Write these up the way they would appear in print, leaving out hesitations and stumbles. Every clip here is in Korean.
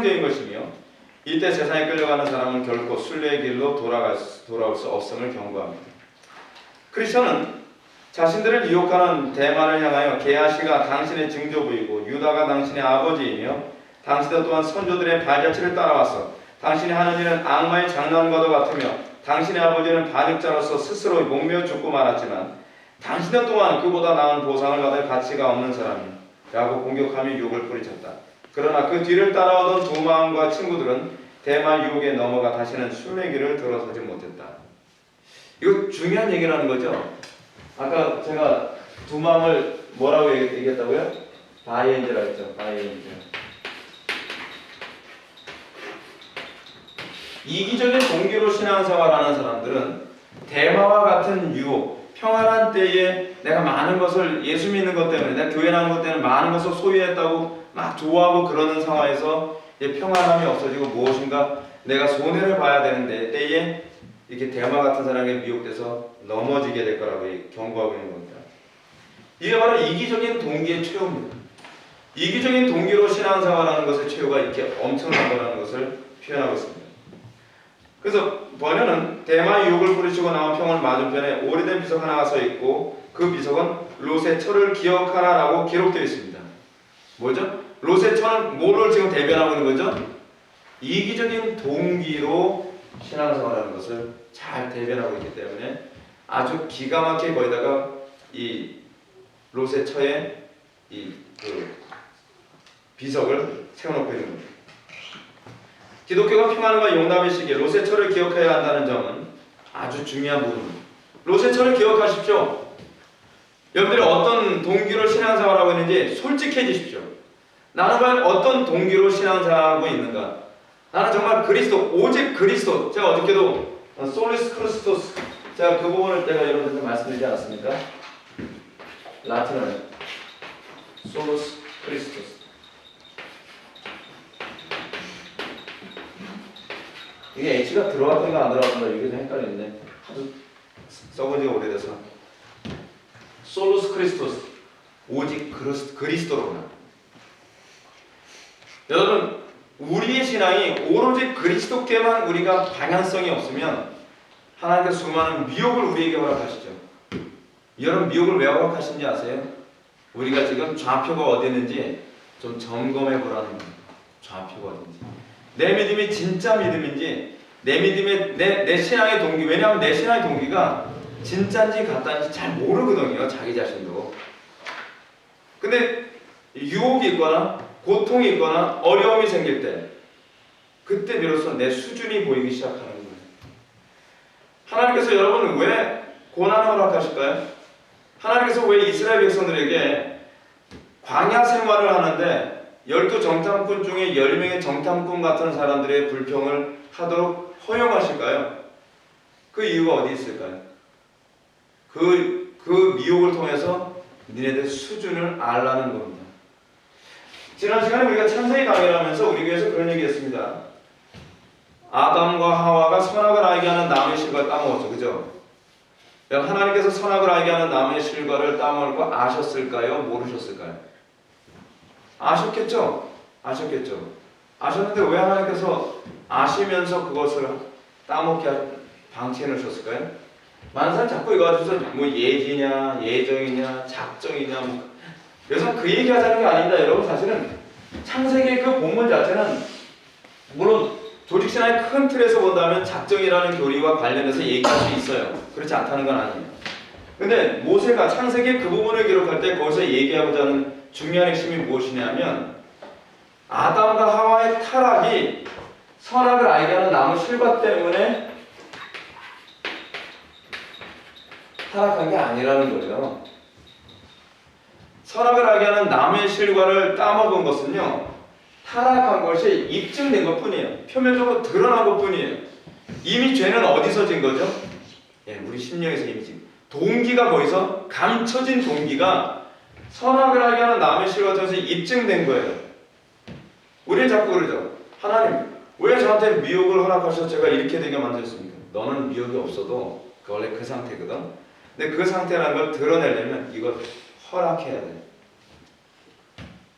확정된 것이며 이때 세상에 끌려가는 사람은 결코 순례의 길로 돌아올 수 없음을 경고합니다. 크리스천은 자신들을 유혹하는 대만을 향하여 게하시가 당신의 증조부이고 유다가 당신의 아버지이며 당신도 또한 선조들의 발자취를 따라왔어 당신이 하는 일은 악마의 장난과도 같으며 당신의 아버지는 반역자로서 스스로 목매어 죽고 말았지만 당신은 또한 그보다 나은 보상을 받을 가치가 없는 사람이야 라고 공격하며 유혹을 뿌리쳤다. 그러나 그 뒤를 따라오던 두마음과 친구들은 대만 유혹에 넘어가 다시는 순례길을 들어서지 못했다. 이거 중요한 얘기라는 거죠. 아까 제가 두마음을 뭐라고 얘기했다고요? 바이엔즈라고 했죠. 바이엔즈. 이기적인 동기로 신앙생활하는 사람들은 대마와 같은 유혹, 평안한 때에 내가 많은 것을 예수 믿는 것 때문에 내가 교회 나온 것 때문에 많은 것을 소유했다고 막 좋아하고 그러는 상황에서 평안함이 없어지고 무엇인가 내가 손해를 봐야 되는데 때에 이렇게 대마 같은 사람에게 미혹돼서 넘어지게 될 거라고 경고하고 있는 겁니다. 이게 바로 이기적인 동기의 최후입니다. 이기적인 동기로 신앙생활하는 것의 최후가 이렇게 엄청난 거라는 것을 표현하고 있습니다. 그래서 번연은 대마의 유혹을 뿌리치고 나온 평원 맞은편에 오래된 비석 하나가 서 있고 그 비석은 롯의 철을 기억하라라고 기록되어 있습니다. 뭐죠? 롯의 철은 뭐를 지금 대변하고 있는 거죠? 이기적인 동기로 신앙생활하는 것을 잘 대변하고 있기 때문에 아주 기가 막히게 거기다가 이 롯의 처에 그 비석을 세워놓고 있는 겁니다. 기독교가 평안과 용납의 시기에 롯의 철을 기억해야 한다는 점은 아주 중요한 부분입니다. 롯의 철을 기억하십시오. 여러분들이 어떤 동기로 신앙생활하고 있는지 솔직해지십시오. 나는 과연 어떤 동기로 신앙생활하고 있는가? 나는 정말 그리스도, 오직 그리스도. 제가 어저께도 솔리스 크리스토스, 제가 그 부분을 제가 여러분들한테 말씀드리지 않았습니까? 라틴어로 솔리스 크리스토스. 이게 H가 들어갔던가 안 들어갔던가 이게 좀 헷갈리는데 하도 써본 지가 오래돼서 솔루스 크리스토스, 오직 그리스도로나. 여러분, 우리의 신앙이 오로지 그리스도께만 우리가 방향성이 없으면 하나님께서 수많은 미혹을 우리에게 허락하시죠. 여러분, 미혹을 왜 허락하신지 아세요? 우리가 지금 좌표가 어디 있는지 좀 점검해 보라는 거예요. 좌표가 어딘지. 내 믿음이 진짜 믿음인지, 내 믿음의 내 신앙의 동기, 왜냐하면 내 신앙의 동기가 진짜인지 가짜인지 잘 모르거든요, 자기 자신도. 근데 유혹이 있거나 고통이 있거나 어려움이 생길 때, 그때 비로소 내 수준이 보이기 시작하는 거예요. 하나님께서 여러분 왜 고난을 허락하실까요? 하나님께서 왜 이스라엘 백성들에게 광야 생활을 하는데 12정탐꾼 중에 10명의 정탐꾼 같은 사람들의 불평을 하도록 허용하실까요? 그 이유가 어디 있을까요? 그 미혹을 통해서 니네들 수준을 알라는 겁니다. 지난 시간에 우리가 창세기 강의를 하면서 우리 교회에서 그런 얘기 했습니다. 아담과 하와가 선악을 알게 하는 나무의 실과를 따먹었죠. 그죠? 하나님께서 선악을 알게 하는 나무의 실과를 따먹을 거 아셨을까요? 모르셨을까요? 아셨겠죠? 아셨겠죠? 아셨는데 왜 하나님께서 아시면서 그것을 따먹게 방치해 놓으셨을까요? 만사 자꾸 이거 가지고서 뭐 예지냐, 예정이냐, 작정이냐 그래서 그 얘기 하자는 게 아닙니다. 여러분, 사실은 창세기의 그 본문 자체는 물론 조직신화의 큰 틀에서 본다면 작정이라는 교리와 관련해서 얘기할 수 있어요. 그렇지 않다는 건 아니에요. 근데 모세가 창세기의 그 부분을 기록할 때 거기서 얘기하고자 하는 중요한 핵심이 무엇이냐면 아담과 하와의 타락이 선악을 알게 하는 나무 실과 때문에 타락한 게 아니라는 거예요. 선악을 알게 하는 나무의 실과를 따먹은 것은요, 타락한 것이 입증된 것 뿐이에요. 표면적으로 드러난 것 뿐이에요. 이미 죄는 어디서 진 거죠? 우리 심령에서 이미 진 동기가 거기서 감춰진 동기가 선악을 알게 하는 나무의 실과 통해서 입증된 거예요. 우리는 자꾸 그러죠. 하나님, 왜 저한테 미혹을 허락하셔서 제가 이렇게 되게 만드셨습니까? 너는 미혹이 없어도 원래 그 상태거든. 근데 그 상태라는 걸 드러내려면 이걸 허락해야 돼.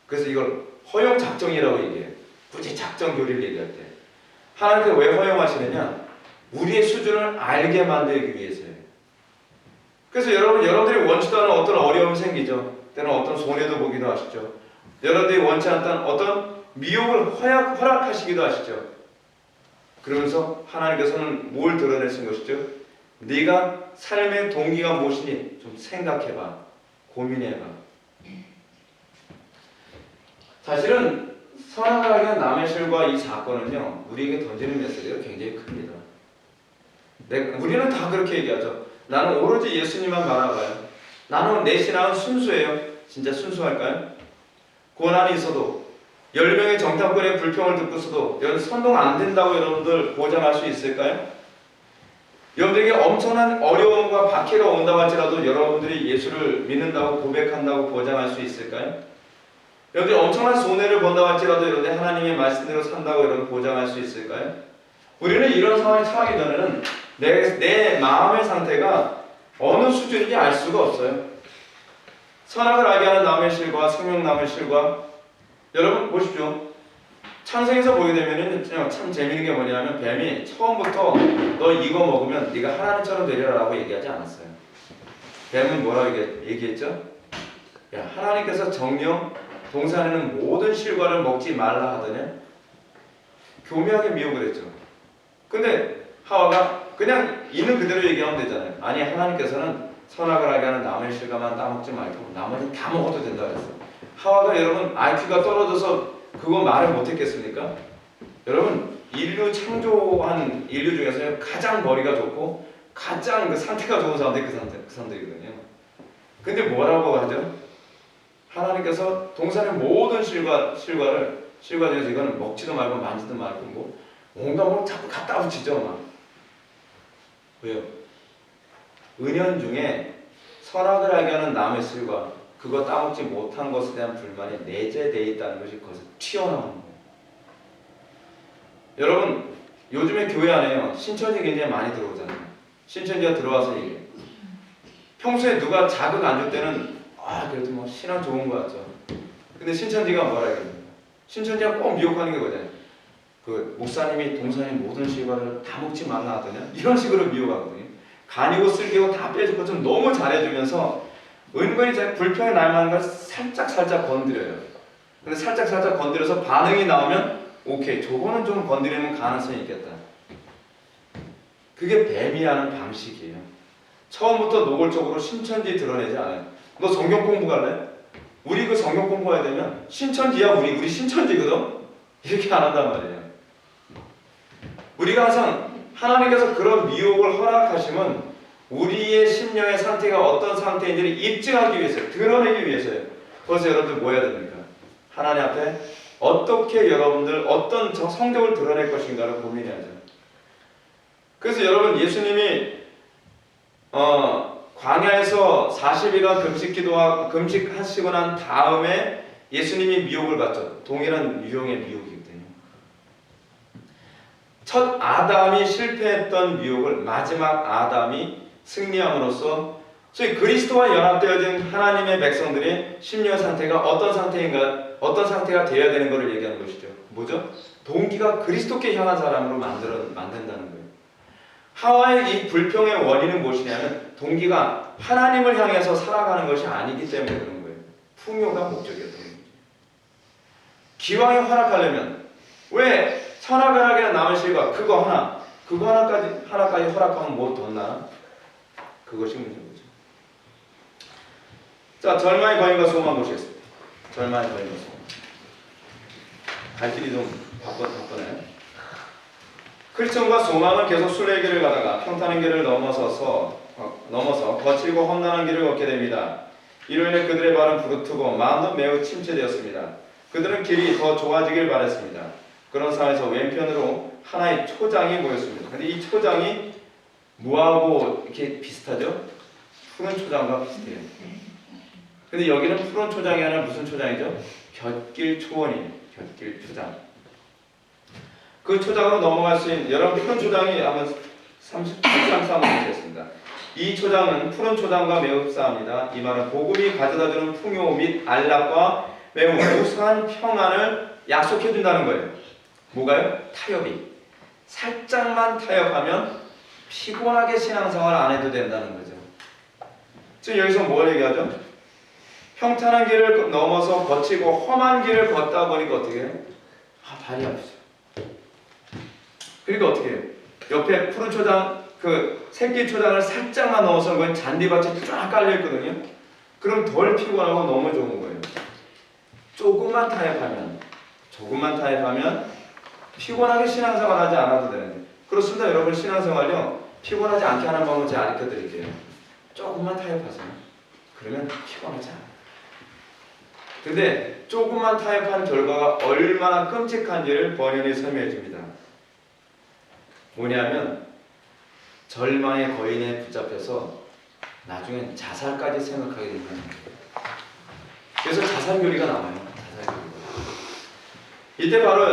그래서 이걸 허용 작정이라고 얘기해요. 굳이 작전 교리를 얘기할 때 하나님께서 왜 허용하시느냐? 우리의 수준을 알게 만들기 위해서예요. 그래서 여러분들이 원치도 않은 어떤 어려움이 생기죠. 때는 어떤 손해도 보기도 하시죠. 여러분들이 원치 않던 어떤 미혹을 허락하시기도 하시죠. 그러면서 하나님께서는 뭘 드러내신 것이죠? 네가 삶의 동기가 무엇이니 좀 생각해봐. 고민해봐. 사실은 선악을 남의 실과 이 사건은요, 우리에게 던지는 메시지가 굉장히 큽니다. 우리는 다 그렇게 얘기하죠. 나는 오로지 예수님만 바라봐요. 나는 내 신앙은 순수해요. 진짜 순수할까요? 고난이 있어도 10명의 정탐꾼의 불평을 듣고서도 여러분 선동 안 된다고 여러분들 보장할 수 있을까요? 여러분들에게 엄청난 어려움과 박해가 온다고 할지라도 여러분들이 예수를 믿는다고 고백한다고 보장할 수 있을까요? 여러분들이 엄청난 손해를 본다고 할지라도 여러분들이 하나님의 말씀대로 산다고 여러분 보장할 수 있을까요? 우리는 이런 상황에 처하기 전에는 내 마음의 상태가 어느 수준인지 알 수가 없어요. 선악을 알게 하는 나무의 실과 생명나무의 실과 여러분 보십시오. 창세기에서 보게 되면 참 재미있는 게 뭐냐면 뱀이 처음부터 너 이거 먹으면 네가 하나님처럼 되리라고 얘기하지 않았어요. 뱀은 뭐라고 얘기했죠? 야, 하나님께서 정령 동산에는 모든 실과를 먹지 말라 하더냐? 교묘하게 미혹을 했죠. 근데 하와가 그냥 있는 그대로 얘기하면 되잖아요. 아니 하나님께서는 선악을 알게 하는 나무의 실과만 따먹지 말고 나머지 다 먹어도 된다 그랬어요. 하와가 여러분 IQ가 떨어져서 그거 말을 못했겠습니까? 여러분 인류 창조한 인류 중에서 가장 머리가 좋고 가장 그 상태가 좋은 사람들이 그 사람들이거든요. 근데 뭐라고 하죠? 하나님께서 동산의 모든 실과 중에서 이거는 먹지도 말고 만지도 말고 뭐 온갖 뭐 자꾸 갖다 붙이죠 막. 왜요? 은연 중에 선악을 알게 하는 나무의 실과 그거 따먹지 못한 것에 대한 불만이 내재되어 있다는 것이 거기서 튀어나오는 거예요. 여러분 요즘에 교회 안에요 신천지 굉장히 많이 들어오잖아요. 신천지가 들어와서 얘기해요. 평소에 누가 자극 안 줄 때는 그래도 뭐 신앙 좋은 거 같죠. 근데 신천지가 뭐라 해요? 신천지가 꼭 미혹하는 게 뭐잖아요. 그 목사님이 동산의 모든 실과를 다 먹지 말라 하더냐? 이런 식으로 미혹하거든요. 간이고 쓸개고 다 빼줄 것처럼 너무 잘해주면서 은근히 제 불평이 날 만한 걸 살짝 건드려요. 근데 살짝 건드려서 반응이 나오면 오케이 저거는 좀 건드리는 가능성이 있겠다. 그게 뱀이 하는 방식이에요. 처음부터 노골적으로 신천지 드러내지 않아요. 너 성경 공부 갈래? 우리 그 성경 공부해야 되면 신천지야 우리 신천지거든? 이렇게 안 한단 말이에요. 우리가 항상 하나님께서 그런 미혹을 허락하시면 우리의 심령의 상태가 어떤 상태인지를 입증하기 위해서 드러내기 위해서요. 그래서 여러분들 뭐 해야 됩니까? 하나님 앞에 어떻게 여러분들 어떤 성격을 드러낼 것인가를 고민해야죠. 그래서 여러분 예수님이 광야에서 40일간 금식하시고 난 다음에 예수님이 미혹을 받죠. 동일한 유형의 미혹이거든요. 첫 아담이 실패했던 미혹을 마지막 아담이 승리함으로써 소위 그리스도와 연합되어진 하나님의 백성들의 심령 상태가 어떤 상태가 되어야 되는 것을 얘기하는 것이죠. 뭐죠? 동기가 그리스도께 향한 사람으로 만든다는 거예요. 하와의 이 불평의 원인은 무엇이냐면 동기가 하나님을 향해서 살아가는 것이 아니기 때문에 그런 거예요. 풍요가 목적이었던 거죠. 기왕에 허락하려면 왜 선악을 하게 한 남의 실과 그거 하나까지 허락하면 뭐 더 나? 그것이 문제인 거죠. 자, 절망의 거인과 소망 보시겠습니다. 절망의 거인과 소망. 갈 길이 좀 바쁘네요. 크리스천과 소망은 계속 순례의 길을 가다가 평탄한 길을 넘어서 거칠고 험난한 길을 걷게 됩니다. 이로 인해 그들의 발은 부르트고 마음도 매우 침체되었습니다. 그들은 길이 더 좋아지길 바랬습니다. 그런 상황에서 왼편으로 하나의 초장이 보였습니다. 근데 이 초장이 뭐하고 이렇게 비슷하죠? 푸른 초장과 비슷해요. 근데 여기는 푸른 초장이 아니라 무슨 초장이죠? 곁길 초원이에요. 곁길 초장. 그 초장으로 넘어갈 수 있는 여러분 푸른 초장이 아마 33 되겠습니다. 이 초장은 푸른 초장과 매우 흡사합니다. 이 말은 복음이 가져다주는 풍요 및 안락과 매우 우수한 평안을 약속해 준다는 거예요. 뭐가요? 타협이. 살짝만 타협하면 피곤하게 신앙생활 안 해도 된다는 거죠. 지금 여기서 뭘 얘기하죠? 평탄한 길을 넘어서 거치고 험한 길을 걷다 보니까 어떻게 해요? 발이 아프죠. 그러니까 어떻게 해요? 옆에 푸른 초장, 그 새끼 초장을 살짝만 넣어서 그건 잔디밭에 쫙 깔려있거든요. 그럼 덜 피곤하고 너무 좋은 거예요. 조금만 타협하면 피곤하게 신앙생활 하지 않아도 되는데. 그렇습니다. 여러분, 신앙생활요 피곤하지 않게 하는 방법 제가 가르쳐 드릴게요. 조금만 타협하세요. 그러면 피곤하지 않아요. 근데 조금만 타협한 결과가 얼마나 끔찍한지를 번연히 설명해 줍니다. 뭐냐면 절망의 거인에 붙잡혀서 나중엔 자살까지 생각하게 된다는 거예요. 그래서 자살교리가 나와요. 자살교리가. 이때 바로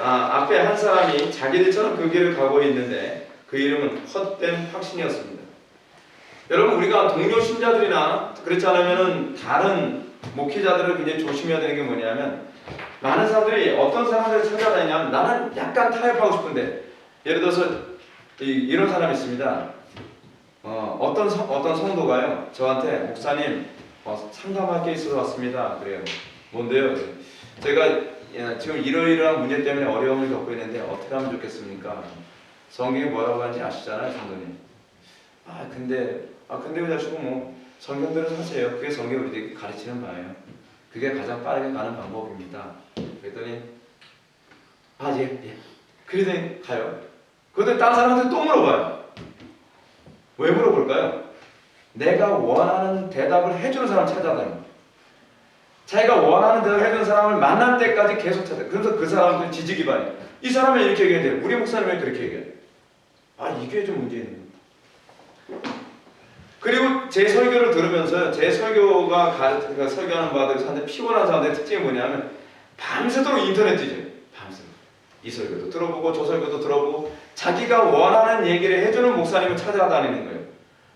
앞에 한 사람이 자기들처럼 그 길을 가고 있는데 그 이름은 헛된 확신이었습니다. 여러분, 우리가 동료 신자들이나 그렇지 않으면 다른 목회자들을 굉장히 조심해야 되는 게 뭐냐면, 많은 사람들이 어떤 사람들을 찾아다니냐면 나는 약간 타협하고 싶은데, 예를 들어서 이런 사람이 있습니다. 어떤 성도가요 저한테 목사님 상담할 게 있어서 왔습니다. 그래요. 뭔데요? 제가 지금 이러이러한 문제 때문에 어려움을 겪고 있는데 어떻게 하면 좋겠습니까? 성경이 뭐라고 하는지 아시잖아요, 성도님. 근데 왜 자시고 뭐 성경대로 사세요. 그게 성경이 우리에게 가르치는 바예요. 그게 가장 빠르게 가는 방법입니다. 그랬더니 예. 그러더니 가요. 그런데 다른 사람한테 또 물어봐요. 왜 물어볼까요? 내가 원하는 대답을 해주는 사람 찾아다녀요. 자기가 원하는 대답을 해주는 사람을 만날 때까지 계속 찾아요. 그래서 그 사람은 지지기반이에요. 이 사람은 이렇게 얘기해야 우리 목사님은 왜 그렇게 얘기해요? 이게 좀 문제 있는 거예요. 그리고 제 설교를 들으면서 제 설교가 설교하는 바들 사람들 피곤한 사람들의 특징이 뭐냐면 밤새도록 인터넷 뒤져요. 밤새도록. 이 설교도 들어보고 저 설교도 들어보고 자기가 원하는 얘기를 해주는 목사님을 찾아다니는 거예요.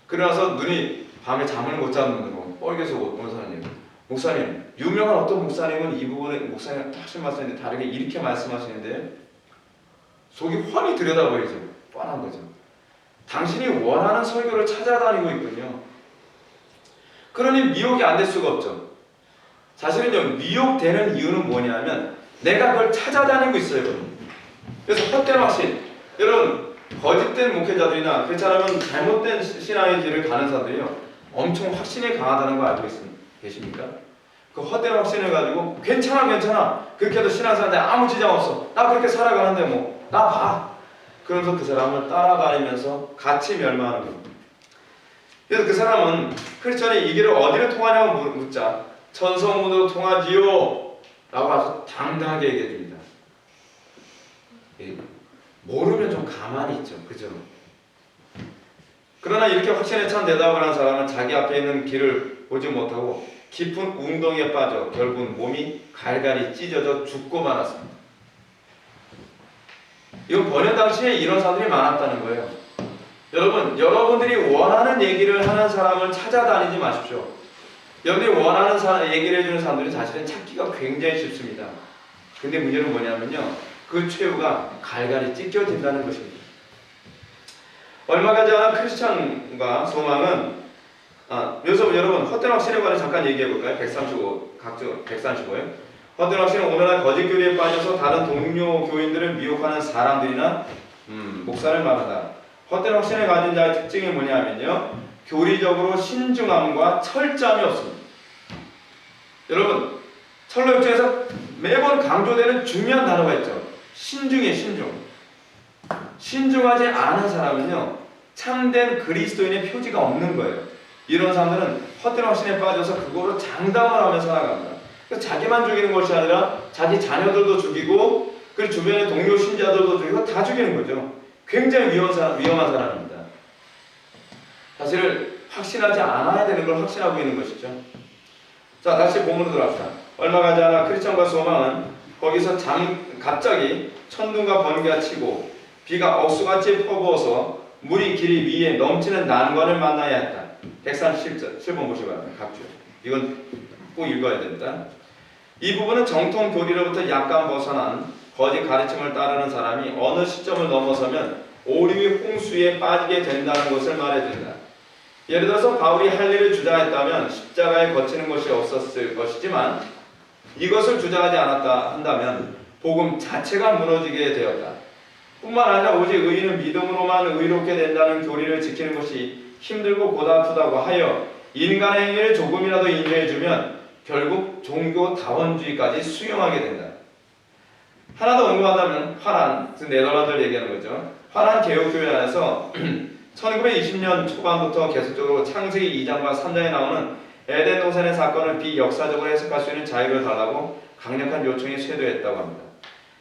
그러나서 눈이 밤에 잠을 못 자는 거 뻘개서 오는 사람이에요. 목사님, 유명한 어떤 목사님은 이 부분에 목사님 확실히 말씀하시는데 다르게 이렇게 말씀하시는데 속이 훤히 들여다보이죠. 뻔한 거죠. 당신이 원하는 설교를 찾아다니고 있군요. 그러니 미혹이 안 될 수가 없죠. 사실은요, 미혹되는 이유는 뭐냐면 내가 그걸 찾아다니고 있어요. 그래서 헛된 확신. 여러분, 거짓된 목회자들이나 그렇지 않으면 잘못된 신앙의 길을 가는 사람들이요 엄청 확신이 강하다는 거 알고 계십니까? 그 헛된 확신을 가지고 괜찮아 그렇게 해도 신앙생활에 아무 지장 없어, 나 그렇게 살아가는데 뭐 나 봐, 그러면서 그 사람을 따라다니면서 같이 멸망하는 거예요. 그래서 그 사람은 크리스천이 이 길을 어디로 통하냐고 묻자 천성문으로 통하지요 라고 아주 당당하게 얘기해 줍니다. 모르면 좀 가만히 있죠. 그죠? 그러나 이렇게 확신에 찬 대답을 한 사람은 자기 앞에 있는 길을 보지 못하고 깊은 웅덩이에 빠져 결국 몸이 갈갈이 찢어져 죽고 말았습니다. 이건 번역 당시에 이런 사람들이 많았다는 거예요. 여러분들이 원하는 얘기를 하는 사람을 찾아다니지 마십시오. 여러분들이 원하는 얘기를 해주는 사람들은 사실은 찾기가 굉장히 쉽습니다. 근데 문제는 뭐냐면요, 그 최후가 갈갈이 찢겨진다는 것입니다. 얼마 가지 않은 크리스천과 소망은 여기서 여러분 헛된 확신에 관해 잠깐 얘기해볼까요? 135예요. 헛된 확신은 오늘날 거짓 교리에 빠져서 다른 동료 교인들을 미혹하는 사람들이나 목사를 말한다. 헛된 확신을 가진 자의 특징이 뭐냐면요, 교리적으로 신중함과 철저함이 없습니다. 여러분, 철로역정에서 매번 강조되는 중요한 단어가 있죠. 신중이에요. 신중하지 않은 사람은요 참된 그리스도인의 표지가 없는 거예요. 이런 사람들은 헛된 확신에 빠져서 그거로 장담을 하며 살아갑니다. 그래서 자기만 죽이는 것이 아니라 자기 자녀들도 죽이고 그 주변의 동료 신자들도 죽이고 다 죽이는 거죠. 굉장히 위험한 사람입니다. 사실은 확신하지 않아야 되는 걸 확신하고 있는 것이죠. 자, 다시 본문으로 들어갑시다. 얼마 가지 않아 크리스천과 소망은 거기서 갑자기 천둥과 번개가 치고 비가 억수같이 퍼부어서 물이 길이 위에 넘치는 난관을 만나야 했다. 137번 보시기 바랍니다. 각주. 이건 꼭 읽어야 됩니다. 이 부분은 정통 교리로부터 약간 벗어난 거짓 가르침을 따르는 사람이 어느 시점을 넘어서면 오류의 홍수에 빠지게 된다는 것을 말해준다. 예를 들어서 바울이 할 일을 주장했다면 십자가에 거치는 것이 없었을 것이지만 이것을 주장하지 않았다 한다면 복음 자체가 무너지게 되었다. 뿐만 아니라 오직 의인은 믿음으로만 의롭게 된다는 교리를 지키는 것이 힘들고 고달프다고 하여 인간의 행위를 조금이라도 인정해주면 결국 종교다원주의까지 수용하게 된다. 하나 더 언급하자면 화란, 즉 네덜란드를 얘기하는 거죠. 화란 개혁교회 안에서 1920년 초반부터 계속적으로 창세기 2장과 3장에 나오는 에덴 동산의 사건을 비역사적으로 해석할 수 있는 자유를 달라고 강력한 요청이 쇄도했다고 합니다.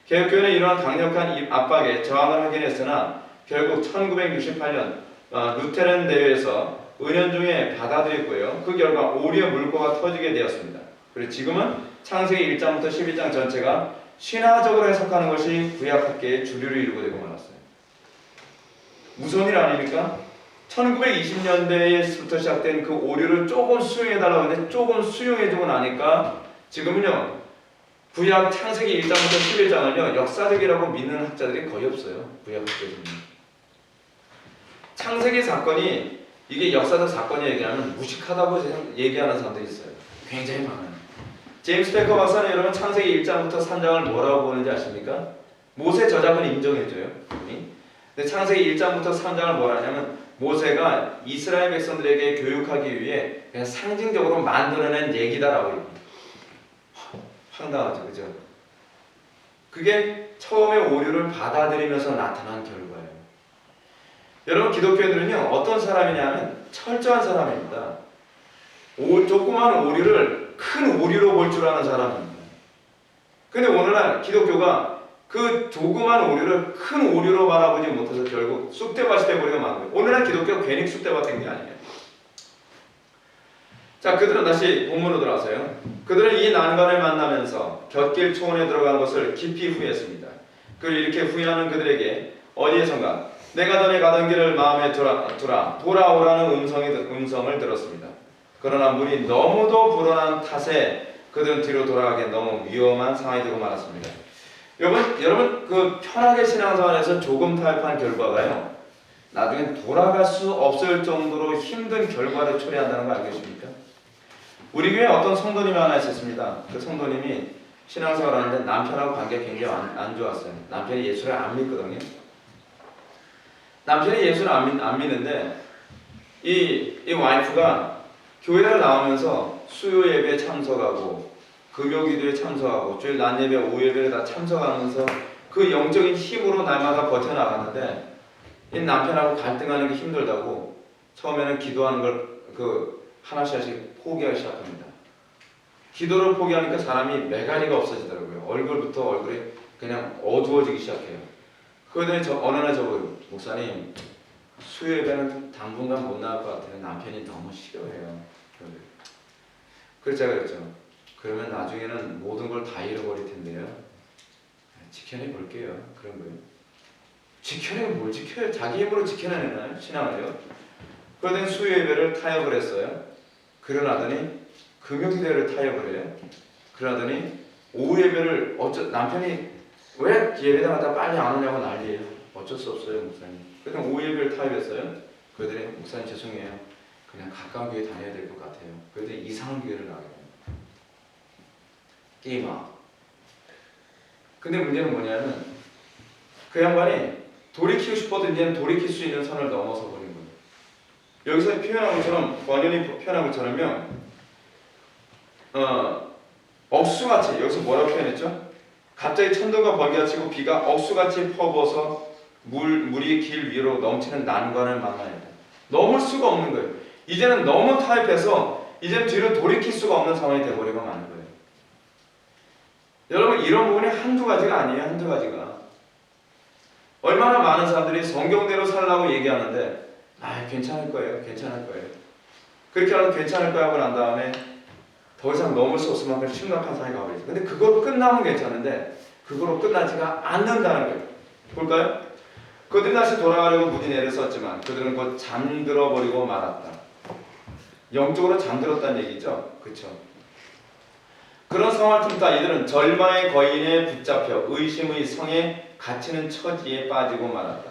개혁교회는 이러한 강력한 압박에 저항을 하긴 했으나 결국 1968년 루테란 대회에서 은연중에 받아들였고요. 그 결과 오류의 물꼬가 터지게 되었습니다. 그리고 지금은 창세기 1장부터 11장 전체가 신화적으로 해석하는 것이 구약학계의 주류를 이루고 되고 말았어요. 무서운 일 아닙니까? 1920년대에부터 시작된 그 오류를 조금 수용해달라고 했는데 조금 수용해주고 나니까 지금은요 구약 창세기 1장부터 11장을요 역사적이라고 믿는 학자들이 거의 없어요. 구약학계에서는. 창세기 사건이 이게 역사적 사건이 얘기하면 무식하다고 얘기하는 사람들이 있어요. 굉장히 많아요. 제임스 베커 박사는 여러분 창세기 1장부터 3장을 뭐라고 보는지 아십니까? 모세 저작을 인정해줘요. 근데 창세기 1장부터 3장을 뭐라 하냐면 모세가 이스라엘 백성들에게 교육하기 위해 그냥 상징적으로 만들어낸 얘기다라고 얘기해요. 황당하죠, 그죠? 그게 처음에 오류를 받아들이면서 나타난 결과예요. 여러분 기독교인들은요 어떤 사람이냐면 철저한 사람입니다. 조그마한 오류를 큰 오류로 볼 줄 아는 사람입니다. 근데 오늘날 기독교가 그 조그만 오류를 큰 오류로 바라보지 못해서 결국 쑥대밭이 되어버리고 만 거예요. 오늘날 기독교가 괜히 쑥대밭 된 게 아니에요. 자, 그들은 다시 본문으로 돌아와서요. 그들은 이 난관을 만나면서 곁길 초원에 들어간 것을 깊이 후회했습니다. 그리고 이렇게 후회하는 그들에게 어디에선가 내가 전에 가던 길을 마음에 돌아오라는 음성을 들었습니다. 그러나 물이 너무도 불어난 탓에 그들은 뒤로 돌아가기에 너무 위험한 상황이 되고 말았습니다. 여러분 그 편하게 신앙생활에서 조금 타협한 결과가요 나중에 돌아갈 수 없을 정도로 힘든 결과를 초래한다는 거 알고 계십니까? 우리 교회에 어떤 성도님이 하나 있었습니다. 그 성도님이 신앙생활 하는데 남편하고 관계가 굉장히 안 좋았어요. 남편이 예수를 안 믿거든요. 남편이 예수를 안 믿는데 이 와이프가 교회를 나오면서 수요 예배에 참석하고 금요 기도에 참석하고 주일 낮 예배, 오후 예배에 다 참석하면서 그 영적인 힘으로 날마다 버텨나가는데 이 남편하고 갈등하는 게 힘들다고 처음에는 기도하는 걸 하나씩 포기하기 시작합니다. 기도를 포기하니까 사람이 매가리가 없어지더라고요. 얼굴이 그냥 어두워지기 시작해요. 그러더니 어느 날 저보고 목사님 수요 예배는 당분간 못 나갈 것 같아요. 남편이 너무 싫어해요. 그래서 제가 그랬죠. 그러면 나중에는 모든 걸 다 잃어버릴 텐데요. 지켜내 볼게요. 그런 거예요. 지켜내면 뭘 지켜요? 자기 힘으로 지켜내나요? 신앙을요. 그러더니 수요 예배를 타협을 했어요. 그러나더니 금요기도를 타협을 해요. 그러더니 오후 예배를 남편이 왜 예배당 갔다 빨리 안 오냐고 난리예요. 어쩔 수 없어요, 목사님. 그래서 오후 예배를 타협했어요. 그러더니 목사님 죄송해요. 그냥 가까운 교회 다녀야 될 것 같아요. 그러더니 이상한 교회를 나가요. 게임아. 근데 문제는 뭐냐면 그 양반이 돌이키고 싶어도 이제는 돌이킬 수 있는 선을 넘어서 버린 거예요. 여기서 표현한 것처럼 번연히 표현한 것처럼요. 억수같이 여기서 뭐라고 표현했죠? 갑자기 천둥과 번개가 치고 비가 억수같이 퍼부어서 물이 길 위로 넘치는 난관을 만나야 돼. 넘을 수가 없는 거예요. 이제는 너무 타협해서 이제는 뒤로 돌이킬 수가 없는 상황이 되어버리고 마는 거예요. 여러분 이런 부분이 한두 가지가 아니에요. 한두 가지가. 얼마나 많은 사람들이 성경대로 살라고 얘기하는데 괜찮을 거예요. 괜찮을 거예요. 그렇게 하면 괜찮을 거야 하고 난 다음에 더 이상 넘을 수 없을 만큼 심각한 상황이 가버리죠. 근데 그거로 끝나면 괜찮은데 그거로 끝나지가 않는다는 거예요. 볼까요? 그들은 다시 돌아가려고 문이 내렸었지만 그들은 곧 잠들어 버리고 말았다. 영적으로 잠들었다는 얘기죠. 그렇죠? 그런 상황을 틈타 이들은 절망의 거인에 붙잡혀 의심의 성에 갇히는 처지에 빠지고 말았다.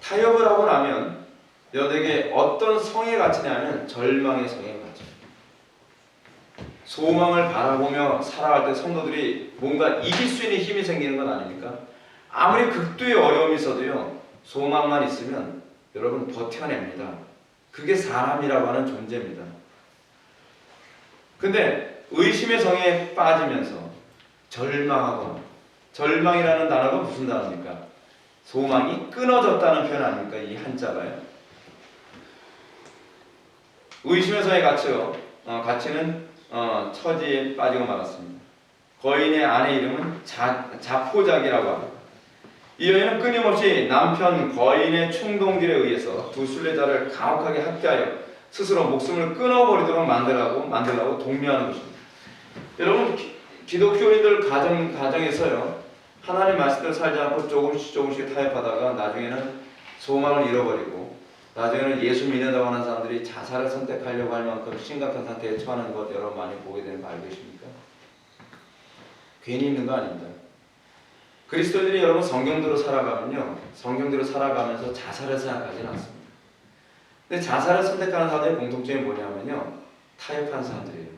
타협을 하고 나면 여러분에게 어떤 성에 갇히냐면 절망의 성에 갇혀요. 소망을 바라보며 살아갈 때 성도들이 뭔가 이길 수 있는 힘이 생기는 건 아닙니까? 아무리 극도의 어려움이 있어도요, 소망만 있으면 여러분 버텨냅니다. 그게 사람이라고 하는 존재입니다. 근데 의심의 성에 빠지면서 절망하거나, 절망이라는 단어가 무슨 단어입니까? 소망이 끊어졌다는 표현 아닙니까? 이 한자가요. 의심의 성에 갇히는 처지에 빠지고 말았습니다. 거인의 아내 이름은 자포자기라고 합니다. 이 여인은 끊임없이 남편 거인의 충동질에 의해서 두 순례자를 가혹하게 학대하여 스스로 목숨을 끊어버리도록 만들라고 독려하는 것입니다. 여러분, 기독교인들 가정에서요, 하나님 말씀대로 살지 않고 조금씩 타협하다가 나중에는 소망을 잃어버리고 나중에는 예수 믿는다고 하는 사람들이 자살을 선택하려고 할 만큼 심각한 상태에 처하는 것 여러분 많이 보게 되는 거 알고 계십니까? 괜히 있는 거 아닙니다. 그리스도인들이 여러분 성경대로 살아가면요, 성경대로 살아가면서 자살을 생각하지는 않습니다. 근데 자살을 선택하는 사람들의 공통점이 뭐냐면요, 타협한 사람들이에요.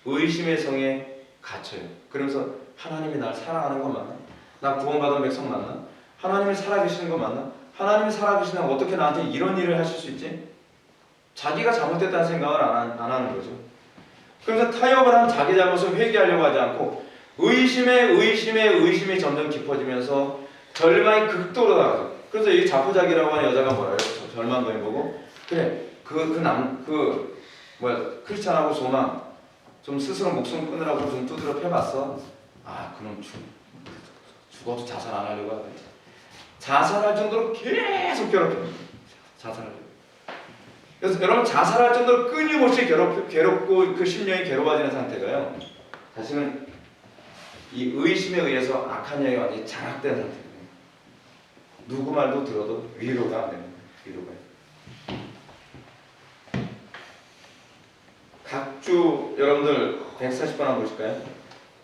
의심의 성에 갇혀요. 그러면서 하나님이 날 사랑하는 거 맞나? 나 구원받은 백성 맞나? 하나님이 살아계시는 거 맞나? 하나님이 살아계시면 어떻게 나한테 이런 일을 하실 수 있지? 자기가 잘못됐다는 생각을 안 하는 거죠. 그래서 타협을 한 자기 잘못을 회개하려고 하지 않고 의심이 점점 깊어지면서 절망이 극도로 나가죠. 그래서 이 자포자기라고 하는 여자가 뭐라요? 절망거인 보고 그래 크리스찬하고 소망 좀 스스로 목숨 끊으라고 좀 두드려 패봤어. 아 그럼 죽어도 자살 안 하려고 하겠지. 자살할 정도로 계속 괴롭힙니다. 자살하려고. 그래서 여러분 자살할 정도로 끊임없이 괴롭고 그 심령이 괴로워지는 상태가요, 사실은 이 의심에 의해서 악한 영이 완전히 장악된 상태입니다. 누구 말도 들어도 위로가 안 됩니다. 위로가. 각주 여러분들 140번 한번 보실까요?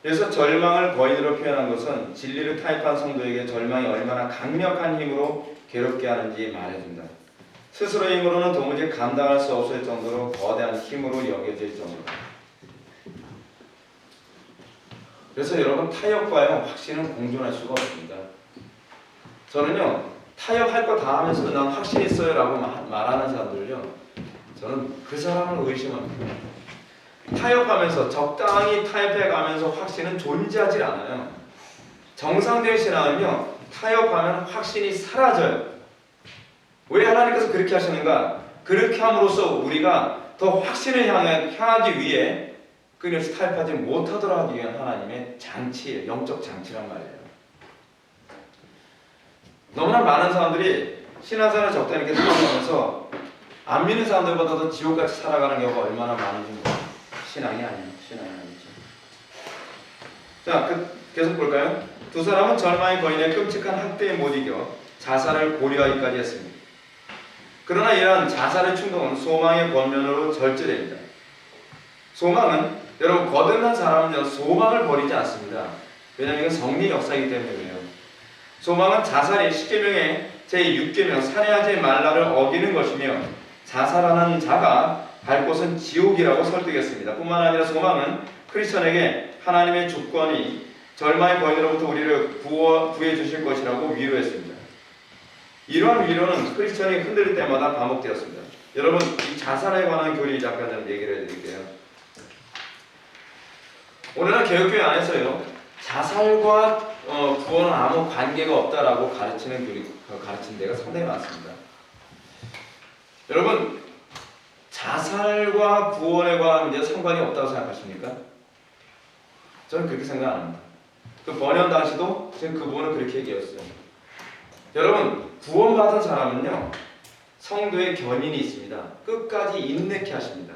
그래서 절망을 거인으로 표현한 것은 진리를 타협한 성도에게 절망이 얼마나 강력한 힘으로 괴롭게 하는지 말해준다. 스스로의 힘으로는 도무지 감당할 수 없을 정도로 거대한 힘으로 여겨질 정도로. 그래서 여러분 타협과요 확신은 공존할 수가 없습니다. 저는요 타협할 거 다 하면서도 난 확신 있어요 라고 말하는 사람들요, 저는 그 사람을 의심합니다. 타협하면서 적당히 타협해가면서 확신은 존재하지 않아요. 정상적인 신앙은요 타협하면 확신이 사라져요. 왜 하나님께서 그렇게 하시는가? 그렇게 함으로써 우리가 더 확신을 향하기 위해 끊임없이 타협하지 못하도록 하기 위한 하나님의 장치예요. 영적 장치란 말이에요. 너무나 많은 사람들이 신앙생활을 적당히 이렇게 살아가면서 안 믿는 사람들보다도 지옥같이 살아가는 경우가 얼마나 많은지 몰라요. 신앙이 아니죠. 자, 계속 볼까요? 두 사람은 절망의 거인의 끔찍한 학대에 못 이겨 자살을 고려하기까지 했습니다. 그러나 이러한 자살의 충동은 소망의 권면으로 절제됩니다. 소망은 여러분 거듭난 사람은요 소망을 버리지 않습니다. 왜냐하면 이건 성리의 역사이기 때문에 그래요. 소망은 자살이 십계명의 제6계명 살해하지 말라를 어기는 것이며 자살하는 자가 갈 곳은 지옥이라고 설득했습니다. 뿐만 아니라 소망은 크리스천에게 하나님의 주권이 절망의 거인으로부터 우리를 구해 주실 것이라고 위로했습니다. 이러한 위로는 크리스천이 흔들릴 때마다 반복되었습니다. 여러분 이 자살에 관한 교리 잠깐 좀 얘기를 해드릴게요. 오늘날 개혁교회 안에서요 자살과 구원은 아무 관계가 없다라고 가르치는 데가 상당히 많습니다. 여러분 자살과 구원에 관한 문제 상관이 없다고 생각하십니까? 저는 그렇게 생각 안 합니다. 그 번연 당시도 지금 그 부분은 그렇게 얘기했어요. 여러분 구원받은 사람은요 성도의 견인이 있습니다. 끝까지 인내케 하십니다.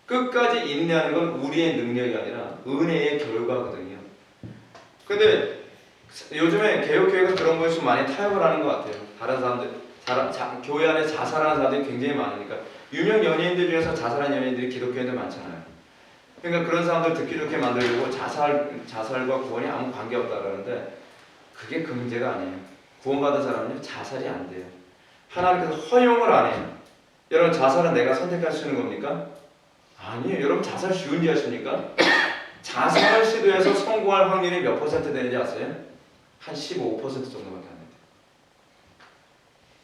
끝까지 인내하는 건 우리의 능력이 아니라 은혜의 결과거든요. 근데 요즘에 개혁교회가 그런 거에 좀 많이 타협을 하는 것 같아요. 다른 사람들, 교회 안에 자살하는 사람들이 굉장히 많으니까. 유명 연예인들 중에서 자살한 연예인들이 기독교인들 많잖아요. 그러니까 그런 사람들 듣기 좋게 만들려고 자살과 구원이 아무 관계없다 그러는데 그게 그 문제가 아니에요. 구원받은 사람은 자살이 안 돼요. 하나님께서 허용을 안 해요. 여러분 자살은 내가 선택할 수 있는 겁니까? 아니에요. 여러분 자살 쉬운지 아십니까? 자살을 시도해서 성공할 확률이 몇 퍼센트 되는지 아세요? 한 15% 정도밖에 안 돼요.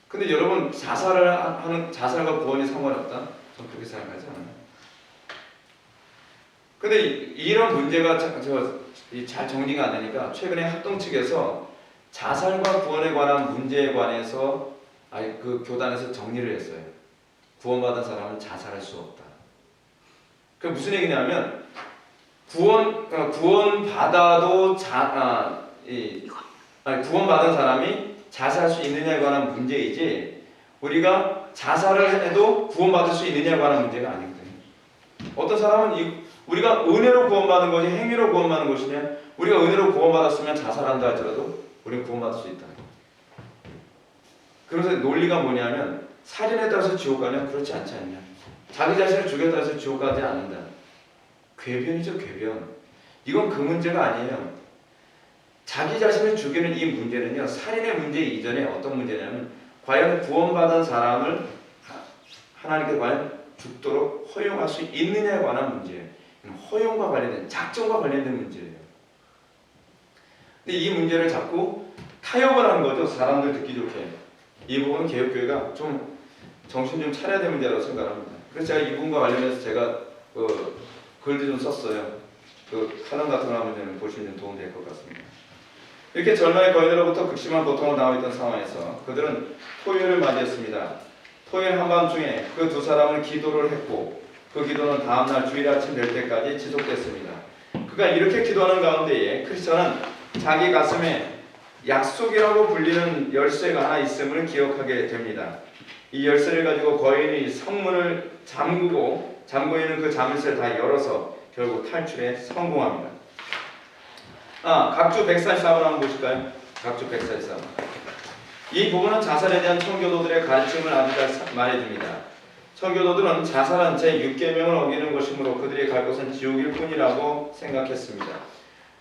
근데 여러분 자살을 하는 자살과 구원이 상관없다? 저는 그렇게 생각하지 않아요. 근데 이런 문제가 잘 정리가 안 되니까 최근에 합동 측에서 자살과 구원에 관한 문제에 관해서 그 교단에서 정리를 했어요. 구원받은 사람은 자살할 수 없다. 그 무슨 얘기냐면 구원받아도 구원받은 사람이 자살할 수 있느냐에 관한 문제이지 우리가 자살을 해도 구원받을 수 있느냐에 관한 문제가 아니거든요. 어떤 사람은 우리가 은혜로 구원받은 것이 행위로 구원받는 것이냐? 우리가 은혜로 구원받았으면 자살한다 할지라도 우리는 구원받을 수 있다. 그래서 논리가 뭐냐면 살인했다 해서 지옥 가냐? 그렇지 않지 않냐? 자기 자신을 죽였다 해서 지옥 가지 않는다. 궤변이죠, 궤변. 이건 그 문제가 아니에요. 자기 자신을 죽이는 이 문제는요, 살인의 문제 이전에 어떤 문제냐면 과연 구원받은 사람을 하나님께 과연 죽도록 허용할 수 있느냐에 관한 문제예요. 허용과 관련된, 작정과 관련된 문제예요. 근데 이 문제를 자꾸 타협을 하는 거죠. 사람들 듣기 좋게. 이 부분은 개혁교회가 좀 정신 좀 차려야 될 문제라고 생각합니다. 그래서 제가 이 부분과 관련해서 제가 글도 좀 썼어요. 칼럼 같은 거 하면 보시면 도움 될 것 같습니다. 이렇게 절망의 거인으로부터 극심한 고통을 당하고 있던 상황에서 그들은 토요일을 맞이했습니다. 토요일 한밤중에 그 두 사람은 기도를 했고 그 기도는 다음날 주일 아침 될 때까지 지속됐습니다. 그가 이렇게 기도하는 가운데에 크리스천은 자기 가슴에 약속이라고 불리는 열쇠가 하나 있음을 기억하게 됩니다. 이 열쇠를 가지고 거인이 성문을 잠그고 잠그이는 그 자물쇠를 다 열어서 결국 탈출에 성공합니다. 각주 144번 한번 보실까요? 각주 144번. 이 부분은 자살에 대한 청교도들의 가르침을 아주 잘 말해줍니다. 청교도들은 자살한 제 6계명을 어기는 것이므로 그들이 갈 곳은 지옥일 뿐이라고 생각했습니다.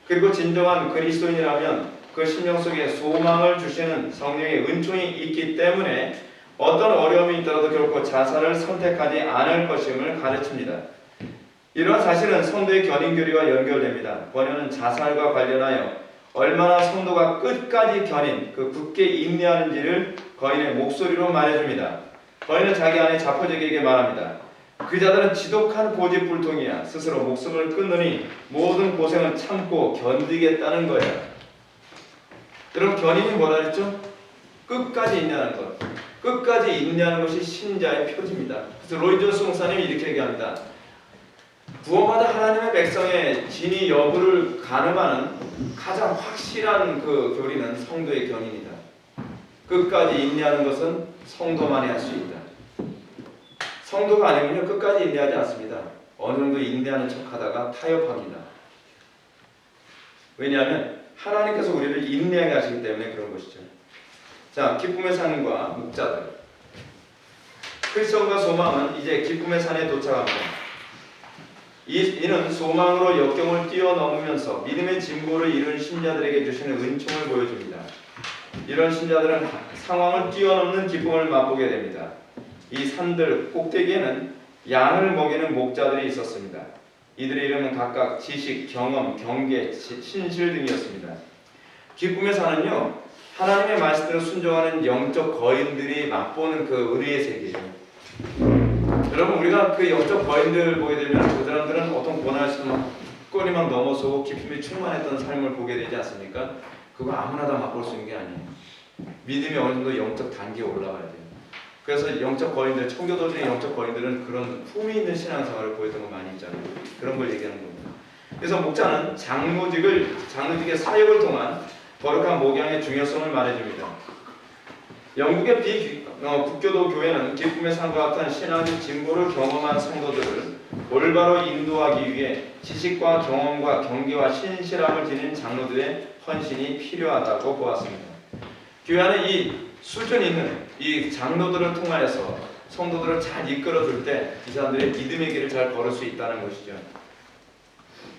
그리고 진정한 그리스도인이라면 그 심령 속에 소망을 주시는 성령의 은총이 있기 때문에 어떤 어려움이 있더라도 결코 자살을 선택하지 않을 것임을 가르칩니다. 이러한 사실은 성도의 견인교리와 연결됩니다. 번연은 자살과 관련하여 얼마나 성도가 끝까지 굳게 인내하는지를 거인의 목소리로 말해줍니다. 거인은 자기 아내 자포자기에게 말합니다. 그 자들은 지독한 고집불통이야. 스스로 목숨을 끊느니 모든 고생을 참고 견디겠다는 거예요. 여러분 견인이 뭐라 그랬죠? 끝까지 인내하는 것. 끝까지 인내하는 것이 신자의 표지입니다. 그래서 로이 존스 목사님이 이렇게 얘기합니다. 구원받은 하나님의 백성의 진위 여부를 가늠하는 가장 확실한 그 교리는 성도의 견인이다. 끝까지 인내하는 것은 성도만이 할 수 있다. 성도가 아니면요 끝까지 인내하지 않습니다. 어느 정도 인내하는 척하다가 타협합니다. 왜냐하면 하나님께서 우리를 인내하게 하시기 때문에 그런 것이죠. 자, 기쁨의 산과 목자들. 크리스천과 소망은 이제 기쁨의 산에 도착합니다. 이는 소망으로 역경을 뛰어넘으면서 믿음의 진보를 이룬 신자들에게 주시는 은총을 보여줍니다. 이런 신자들은 상황을 뛰어넘는 기쁨을 맛보게 됩니다. 이 산들 꼭대기에는 양을 먹이는 목자들이 있었습니다. 이들의 이름은 각각 지식, 경험, 경계, 신실 등이었습니다. 기쁨의 산은요 하나님의 말씀대로 순종하는 영적 거인들이 맛보는 그 의의 세계예요. 여러분 우리가 그 영적 거인들 보게 되면 그 사람들은 어떤 고난에서 막 꼬리만 넘어서고 기쁨이 충만했던 삶을 보게 되지 않습니까? 그거 아무나 다 맛볼 수 있는 게 아니에요. 믿음이 어느 정도 영적 단계에 올라가야 돼요. 그래서 영적 거인들, 청교도들의 영적 거인들은 그런 품위 있는 신앙생활을 보였던 거 많이 있잖아요. 그런 걸 얘기하는 겁니다. 그래서 목자는 장로직의 사역을 통한 거룩한 목양의 중요성을 말해줍니다. 영국의 북교도 교회는 기쁨의 산과 같은 신앙의 진보를 경험한 성도들을 올바로 인도하기 위해 지식과 경험과 경계와 신실함을 지닌 장로들의 헌신이 필요하다고 보았습니다. 교회 안에 이 수준 있는 이 장로들을 통하여서 성도들을 잘 이끌어줄 때 이 사람들의 믿음의 길을 잘 걸을 수 있다는 것이죠.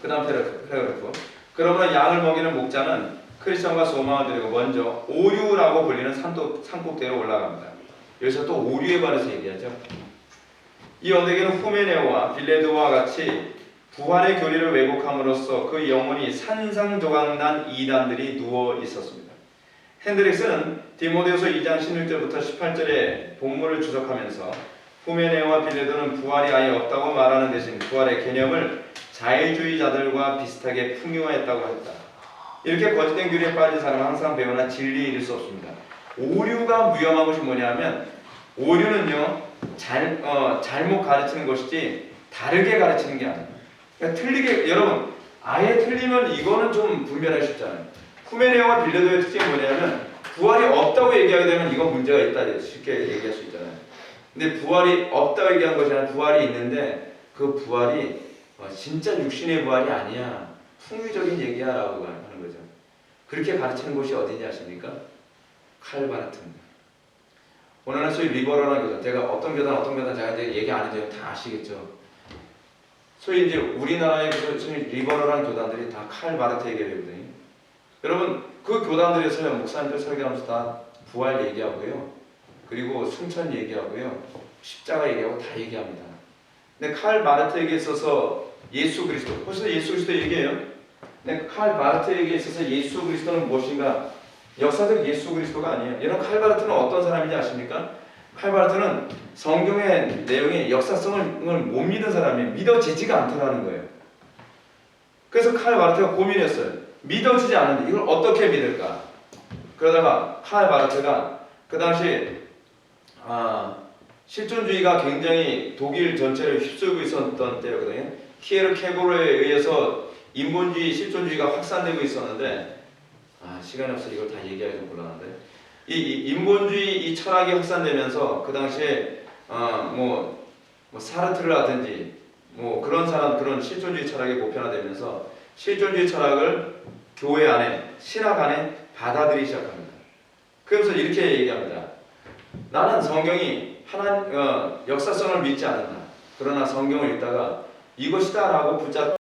그 다음 패러그래프. 그러므로 양을 먹이는 목자는 크리스천과 소망을 드리고 먼저 오류라고 불리는 산꼭대로 올라갑니다. 여기서 또 오류에 관해서 얘기하죠. 이 언덕에는 후메네오와 빌레드와 같이 부활의 교리를 왜곡함으로써 그 영혼이 산상조각난 이단들이 누워 있었습니다. 핸드릭스는 디모데후서 2장 16절부터 18절에 본문을 주석하면서 후메네오와 빌레도는 부활이 아예 없다고 말하는 대신 부활의 개념을 자유주의자들과 비슷하게 풍요했다고 했다. 이렇게 거짓된 교리에 빠진 사람은 항상 배우나 진리에 이를 수 없습니다. 오류가 위험한 것이 뭐냐면 오류는요 잘못 가르치는 것이지 다르게 가르치는 게 아니에요. 그러니까 틀리게 여러분 아예 틀리면 이거는 좀 분별하기 쉽잖아요. 후메네오와 빌레도의 특징이 뭐냐면 부활이 없다고 얘기하게 되면 이건 문제가 있다 쉽게 얘기할 수 있잖아요. 근데 부활이 없다고 얘기한 것이 아니라 부활이 있는데 그 부활이 진짜 육신의 부활이 아니야. 풍유적인 얘기야라고 하는 거죠. 그렇게 가르치는 곳이 어디인지 아십니까? 칼바르트입니다. 오늘은 소위 리버럴한 교단, 제가 어떤 교단 제가 이제 얘기 안 해도 다 아시겠죠. 소위 이제 우리나라의 소위 리버럴한 교단들이 다 칼바르트 얘기하거든요. 여러분 그 교단들에서 목사님들 설교하면서 다 부활 얘기하고요. 그리고 승천 얘기하고요. 십자가 얘기하고 다 얘기합니다. 근데 칼바르트에게 있어서 예수 그리스도, 벌써 예수 그리스도 얘기해요. 근데 칼바르트에게 있어서 예수 그리스도는 무엇인가? 역사적 예수 그리스도가 아니에요. 여러분 칼바르트는 어떤 사람인지 아십니까? 칼바르트는 성경의 내용이 역사성을 못 믿은 사람이 믿어지지가 않더라는 거예요. 그래서 칼바르트가 고민했어요. 믿어지지 않는데 이걸 어떻게 믿을까? 그러다가 칼바르트가 그 당시 실존주의가 굉장히 독일 전체를 휩쓸고 있었던 때였거든요. 키에르케고르에 의해서 인본주의, 실존주의가 확산되고 있었는데 시간이 없어서 이걸 다 얘기하기 좀 곤란한데 이 인본주의 이 철학이 확산되면서 그 당시에 뭐 사르트르라든지 뭐 그런 실존주의 철학이 보편화되면서 실존주의 철학을 교회 안에 신학 안에 받아들이기 시작합니다. 그러면서 이렇게 얘기합니다. 나는 성경이 역사성을 믿지 않는다. 그러나 성경을 읽다가 이것이다 라고 붙잡고